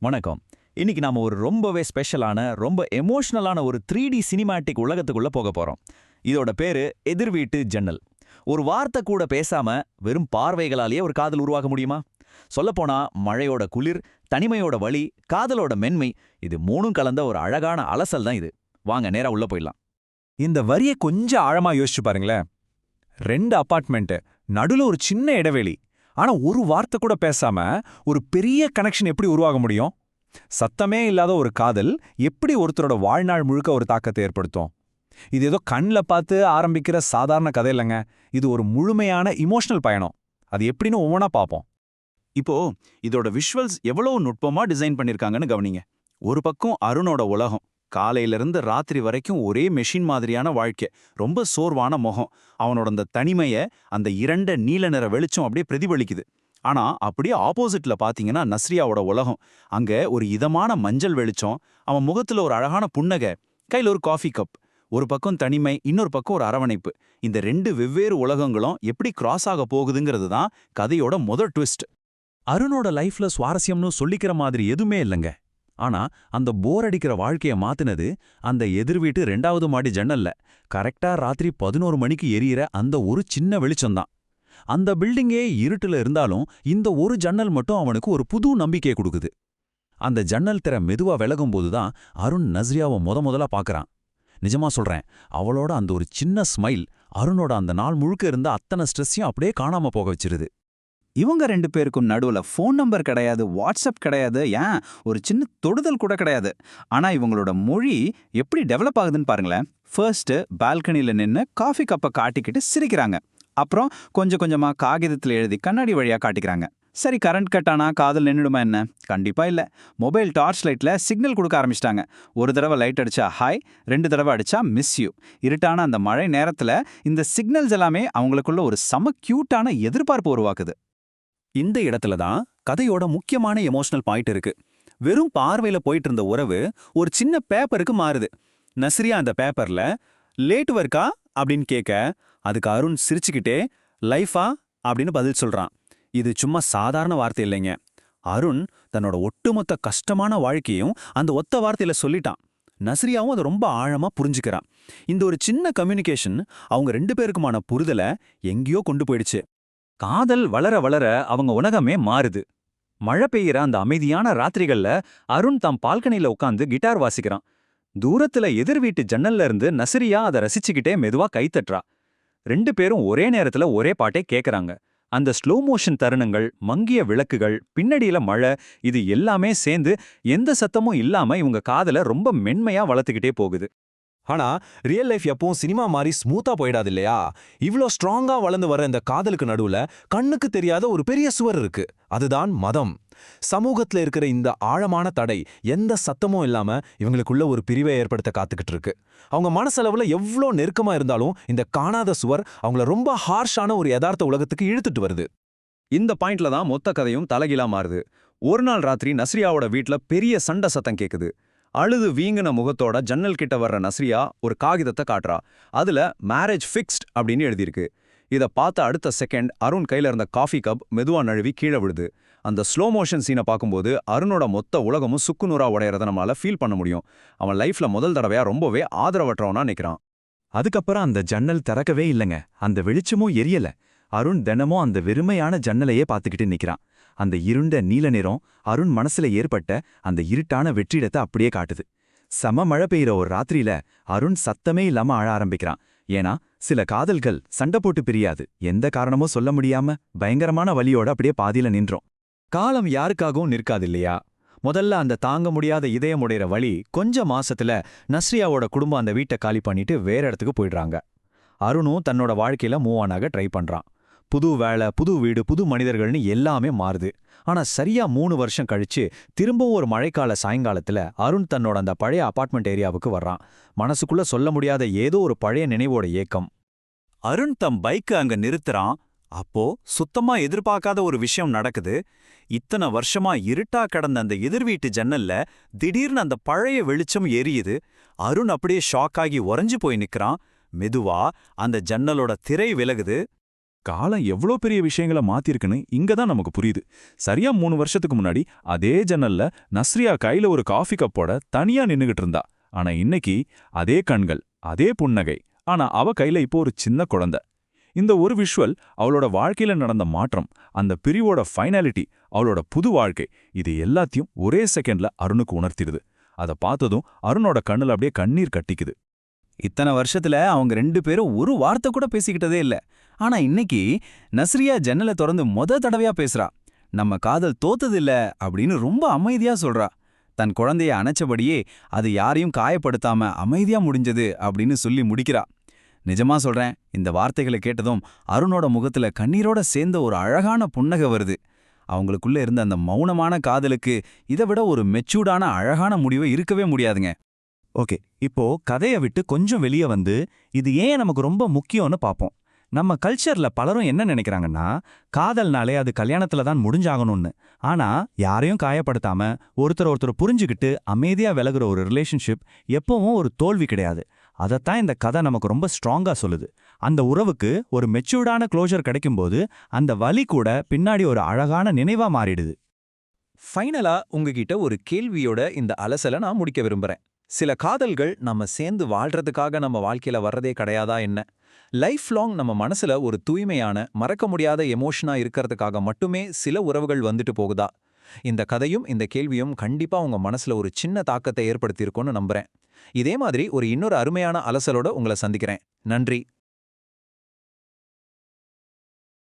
வணக்கம். இன்னைக்கு நாம ஒரு ரொம்பவே ஸ்பெஷலான, ரொம்ப எமோஷனலான ஒரு 3D சினிமாட்டிக் உலகத்துக்குள்ள போக போறோம். இதோட பேரு எதிர் வீட்டு ஜன்னல். ஒரு வார்த்தை கூட பேசாம வெறும் பார்வைகளாலேயே ஒரு காதல் உருவாக முடியுமா? சொல்லப்போனா மழையோட குளிர், தனிமையோட வலி, காதலோட மென்மை, இது மூணும் கலந்த ஒரு அழகான அலசல் தான் இது. வாங்க நேரா உள்ள போயிடலாம். இந்த வரிய கொஞ்சம் ஆழமா யோசிச்சு பாருங்களேன். 2 அபார்ட்மெண்ட், நடுல ஒரு சின்ன இடைவெளி. ஆனா ஒரு வார்த்தை கூட பேசாம ஒரு பெரிய கனெக்ஷன் எப்படி உருவாக முடியும்? சத்தமே இல்லாத ஒரு காதல் எப்படி ஒருத்தரோட வாழ்நாள் முழுக்க ஒரு தாக்கத்தை ஏற்படுத்தும்? இது ஏதோ கண்ல பார்த்து ஆரம்பிக்கிற சாதாரண கதை இல்லைங்க. இது ஒரு முழுமையான இமோஷனல் பயணம். அது எப்படின்னு ஒவ்வொன்றா பார்ப்போம். இப்போ இதோட விஷுவல்ஸ் எவ்வளவு நுட்பமா டிசைன் பண்ணிருக்காங்கன்னு கவனிங்க. ஒரு பக்கம் அருணோட உலகம், காலையிலிருந்து ராத்திரி வரைக்கும் ஒரே மெஷின் மாதிரியான வாழ்க்கை, ரொம்ப சோர்வான முகம், அவனோட அந்த தனிமைய அந்த இரண்ட நீல நிற வெளிச்சம் அப்படியே பிரதிபலிக்குது. ஆனா அப்படியே ஆப்போசிட்ல பாத்தீங்கன்னா நஸ்ரியாவோட உலகம், அங்க ஒரு இதமான மஞ்சள் வெளிச்சம், அவன் முகத்துல ஒரு அழகான புன்னகை, கையில ஒரு காஃபி கப். ஒரு பக்கம் தனிமை, இன்னொரு பக்கம் ஒரு அரவணைப்பு. இந்த 2 வெவ்வேறு உலகங்களும் எப்படி கிராஸ் ஆக போகுதுங்கிறது தான் கதையோட முதல் ட்விஸ்ட். அருணோட லைஃப்ல சுவாரஸ்யம்னு சொல்லிக்கிற மாதிரி எதுவுமே இல்லைங்க. ஆனா அந்த போர் அடிக்கிற வாழ்க்கைய மாத்துனது அந்த எதிர் வீட்டு 2வது மாடி ஜன்னல்ல கரெக்டா ராத்திரி 11 மணிக்கு எரியற அந்த ஒரு சின்ன வெளிச்சம்தான். அந்த பில்டிங்கே இருட்டுல இருந்தாலும் இந்த ஒரு ஜன்னல் மட்டும் அவனுக்கு ஒரு புது நம்பிக்கையை கொடுக்குது. அந்த ஜன்னல் திற மெதுவா விலகும்போது தான் அருண் நஸ்ரியாவை முதலா பார்க்கறான். நிஜமா சொல்றேன், அவளோட அந்த ஒரு சின்ன ஸ்மைல் அருணோட அந்த நாள் முழுக்க இருந்த அத்தனை ஸ்ட்ரெஸ்ஸையும் அப்படியே காணாம போக வச்சிருது. இவங்க 2 பேருக்கும் நடுவுல ஃபோன் நம்பர் கிடையாது, வாட்ஸ்அப் கிடையாது, ஏன் ஒரு சின்ன தொடுதல் கூட கிடையாது. ஆனா இவங்களோட மொழி எப்படி டெவலப் ஆகுதுன்னு பாருங்களேன். ஃபர்ஸ்ட் பால்கனில நின்னு காஃபி கப்பை காட்டிக்கிட்டு சிரிக்கிறாங்க. அப்புறம் கொஞ்சம் கொஞ்சமா காகிதத்துல எழுதி கண்ணாடி வழியா காட்டிக்கிறாங்க. சரி, கரண்ட் கட் ஆனா காதல் நின்னுடுமா என்ன? கண்டிப்பா இல்ல. மொபைல் டார்ச் லைட்ல சிக்னல் கொடுக்க ஆரம்பிச்சிட்டாங்க. ஒரு தடவை லைட் அடிச்சா ஹாய், 2 தடவை அடிச்சா மிஸ் யூ. இருட்டான அந்த மழை நேரத்துல இந்த சிக்னல்ஸ் எல்லாமே அவங்களுக்குள்ள ஒரு செம கியூட்டான எதிர்பார்ப்பு உருவாக்குது. இந்த இடத்துல தான் கதையோட முக்கியமான எமோஷனல் பாயிண்ட் இருக்கு. வெறும் பார்வையில போயிட்டு இருந்த உறவு ஒரு சின்ன பேப்பருக்கு மாறுது. நஸ்ரியா அந்த பேப்பர்ல லேட் ஒர்க்கா அப்படின்னு கேட்க, அதுக்கு அருண் சிரிச்சுக்கிட்டே லைஃபா அப்படின்னு பதில் சொல்றான். இது சும்மா சாதாரண வார்த்தை இல்லைங்க. அருண் தன்னோட ஒட்டுமொத்த கஷ்டமான வாழ்க்கையும் அந்த ஒத்த வார்த்தையில சொல்லிட்டான். நஸ்ரியாவும் அதை ரொம்ப ஆழமா புரிஞ்சுக்கிறான். இந்த ஒரு சின்ன கம்யூனிகேஷன் அவங்க 2 பேருக்குமான புரிதலை எங்கேயோ கொண்டு போயிடுச்சு. காதல் வளர வளர அவங்க உலகமே மாறுது. மழை பெய்யற அந்த அமைதியான ராத்திரிகள்ல அருண் தாம் பால்கனில உட்காந்து கிட்டார் வாசிக்கிறான். தூரத்துல எதிர் வீட்டு ஜன்னல்ல இருந்து நஸ்ரியா அதை ரசிச்சுக்கிட்டே மெதுவா கைத்தட்டுறா. 2 பேரும் ஒரே நேரத்துல ஒரே பாட்டை கேட்கறாங்க. அந்த ஸ்லோ மோஷன் தருணங்கள், மங்கிய விளக்குகள், பின்னடியில மழை, இது எல்லாமே சேர்ந்து எந்த சத்தமும் இல்லாம இவங்க காதல ரொம்ப மென்மையா வளர்த்துக்கிட்டே போகுது. ஆனா ரியல் லைஃப் எப்பவும் சினிமா மாதிரி ஸ்மூத்தா போயிடாது இல்லையா? இவ்ளோ ஸ்ட்ராங்கா வளர்ந்து வர இந்த காதலுக்கு நடுவுல கண்ணுக்கு தெரியாத ஒரு பெரிய சுவர் இருக்கு. அதுதான் மதம். சமூகத்துல இருக்கிற இந்த ஆழமான தடை எந்த சத்தமும் இல்லாம இவங்களுக்குள்ள ஒரு பிரிவை ஏற்படுத்த காத்துக்கிட்டு இருக்கு. அவங்க மனசளவுல எவ்ளோ நெருக்கமா இருந்தாலும் இந்த காணாத சுவர் அவங்கள ரொம்ப ஹார்ஷான ஒரு யதார்த்த உலகத்துக்கு இழுத்துட்டு வருது. இந்த பாயிண்ட்ல தான் மொத்த கதையும் தலைகீழா மாறுது. ஒரு நாள் ராத்திரி நஸ்ரியாவோட வீட்ல பெரிய சண்டை சத்தம் கேக்குது. அழுது வீங்கின முகத்தோட ஜன்னல் கிட்ட வர்ற நஸ்ரியா ஒரு காகிதத்தை காட்டுறா. அதுல மேரேஜ் ஃபிக்ஸ்ட் அப்படின்னு எழுதியிருக்கு. இத பார்த்த அடுத்த செகண்ட் அருண் கையில இருந்த காஃபி கப் மெதுவா நழுவி கீழே விழுது. அந்த ஸ்லோ மோஷன் சீனை பார்க்கும்போது அருணோட மொத்த உலகமும் சுக்குநூறா உடையறத நம்மளால ஃபீல் பண்ண முடியும். அவன் லைஃப்ல முதல் தடவையா ரொம்பவே ஆதரவற்றவனா நிக்கிறான். அதுக்கப்புறம் அந்த ஜன்னல் திறக்கவே இல்லைங்க. அந்த வெளிச்சமும் எரியல. அருண் தினமும் அந்த வெறுமையான ஜன்னலையே பார்த்துக்கிட்டு நிக்கிறான். அந்த இருண்ட நீல நிறம் அருண் மனசுல ஏற்பட்ட அந்த இருட்டான வெற்றிடத்தை அப்படியே காட்டுது. சம மழை பெய்யுற ஒரு ராத்திரியில அருண் சத்தமே இல்லாம அழ ஆரம்பிக்கிறான். ஏன்னா சில காதல்கள் சண்டை போட்டு பிரியாது. எந்த காரணமும் சொல்ல முடியாம பயங்கரமான வலியோட அப்படியே பாதியில நின்றோம். காலம் யாருக்காகவும் நிற்காது இல்லையா? முதல்ல அந்த தாங்க முடியாத இதயமுடைற வலி கொஞ்ச மாசத்துல நஸ்ரியாவோட குடும்பம் அந்த வீட்டை காலி பண்ணிட்டு வேற இடத்துக்கு போயிடுறாங்க. அருணும் தன்னோட வாழ்க்கையில மூவ் ஆன் ஆக ட்ரை பண்றான். புது வேலை, புது வீடு, புது மனிதர்கள்னு எல்லாமே மாறுது. ஆனா சரியா 3 வருஷம் கழிச்சு திரும்பவும் ஒரு மழைக்கால சாயங்காலத்துல அருண் தன்னோட அந்த பழைய அபார்ட்மெண்ட் ஏரியாவுக்கு வர்றான். மனசுக்குள்ள சொல்ல முடியாத ஏதோ ஒரு பழைய நினைவோட ஏக்கம். அருண் தம் பைக்கை அங்க நிறுத்துறான். அப்போ சுத்தமா எதிர்பார்க்காத ஒரு விஷயம் நடக்குது. இத்தனை வருஷமா இருட்டா கடந்த அந்த எதிர் வீட்டு ஜன்னல்ல திடீர்னு அந்த பழைய வெளிச்சம் எரியுது. அருண் அப்படியே ஷாக் ஆகி உறைஞ்சு போய் நிக்கிறான். மெதுவா அந்த ஜன்னலோட திரை விலகுது. காலம் எவ்வளோ பெரிய விஷயங்களை மாத்திருக்குன்னு இங்க தான் நமக்கு புரியுது. சரியா 3 வருஷத்துக்கு முன்னாடி அதே ஜன்னல்ல நஸ்ரியா கையில ஒரு காஃபி கப்போட தனியா நின்னுகிட்டு இருந்தா. ஆனா இன்னைக்கு அதே கண்கள், அதே புன்னகை. ஆனா அவ கையில இப்போ ஒரு சின்ன குழந்தை. இந்த ஒரு விஷுவல் அவளோட வாழ்க்கையில நடந்த மாற்றம், அந்த பிரிவோட ஃபைனாலிட்டி, அவளோட புது வாழ்க்கை, இது எல்லாத்தையும் ஒரே செகண்ட்ல அருணுக்கு உணர்த்திடுது. அதை பார்த்ததும் அருணோட கண்ணுல அப்படியே கண்ணீர் கட்டிக்குது. இத்தனை வருஷத்துல அவங்க 2 பேரும் ஒரு வார்த்தை கூட பேசிக்கிட்டதே இல்ல. ஆனா இன்னைக்கு நஸ்ரியா ஜன்னலை திறந்து தடவையா பேசுறா. நம்ம காதல் தோத்ததில்ல அப்படின்னு ரொம்ப அமைதியா சொல்றா. தன் குழந்தைய அணைச்சபடியே அது யாரையும் காயப்படுத்தாம அமைதியா முடிஞ்சது அப்படின்னு சொல்லி முடிக்கிறா. நிஜமா சொல்றேன், இந்த வார்த்தைகளை கேட்டதும் அருணோட முகத்துல கண்ணீரோட சேர்ந்த ஒரு அழகான புன்னகை வருது. அவங்களுக்குள்ள இருந்த அந்த மௌனமான காதலுக்கு இதை விட ஒரு மெச்சூர்டான அழகான முடிவு இருக்கவே முடியாதுங்க. ஓகே, இப்போ கதையை விட்டு கொஞ்சம் வெளியே வந்து இது ஏன் நமக்கு ரொம்ப முக்கியம்னு பார்ப்போம். நம்ம கல்ச்சர்ல பலரும் என்ன நினைக்கிறாங்கன்னா, காதல்னாலே அது கல்யாணத்துல தான் முடிஞ்சாகணும்னு. ஆனா யாரையும் காயப்படுத்தாம ஒருத்தர் புரிஞ்சுக்கிட்டு அமைதியா விலகுற ஒரு ரிலேஷன்ஷிப் எப்பவும் ஒரு தோல்வி கிடையாது. அதைத்தான் இந்த கதை நமக்கு ரொம்ப ஸ்ட்ராங்கா சொல்லுது. அந்த உறவுக்கு ஒரு மெச்சூர்டான க்ளோஷர் கிடைக்கும்போது அந்த வலி கூட பின்னாடி ஒரு அழகான நினைவா மாறிடுது. ஃபைனலா உங்ககிட்ட ஒரு கேள்வியோட இந்த அலசலை நான் முடிக்க விரும்புறேன். சில காதல்கள் நம்ம சேர்ந்து வாழ்றதுக்காக நம்ம வாழ்க்கையில வர்றதே கிடையாதா என்ன? லைஃப் லாங் நம்ம மனசுல ஒரு தூய்மையான, மறக்க முடியாத எமோஷனா இருக்கிறதுக்காக மட்டுமே சில உறவுகள் வந்துட்டு போகுதா? இந்த கதையும் இந்த கேள்வியும் கண்டிப்பா உங்க மனசுல ஒரு சின்ன தாக்கத்தை ஏற்படுத்தியிருக்கும்னு நம்புறேன். இதே மாதிரி ஒரு இன்னொரு அருமையான அலசலோட உங்களை சந்திக்கிறேன். நன்றி.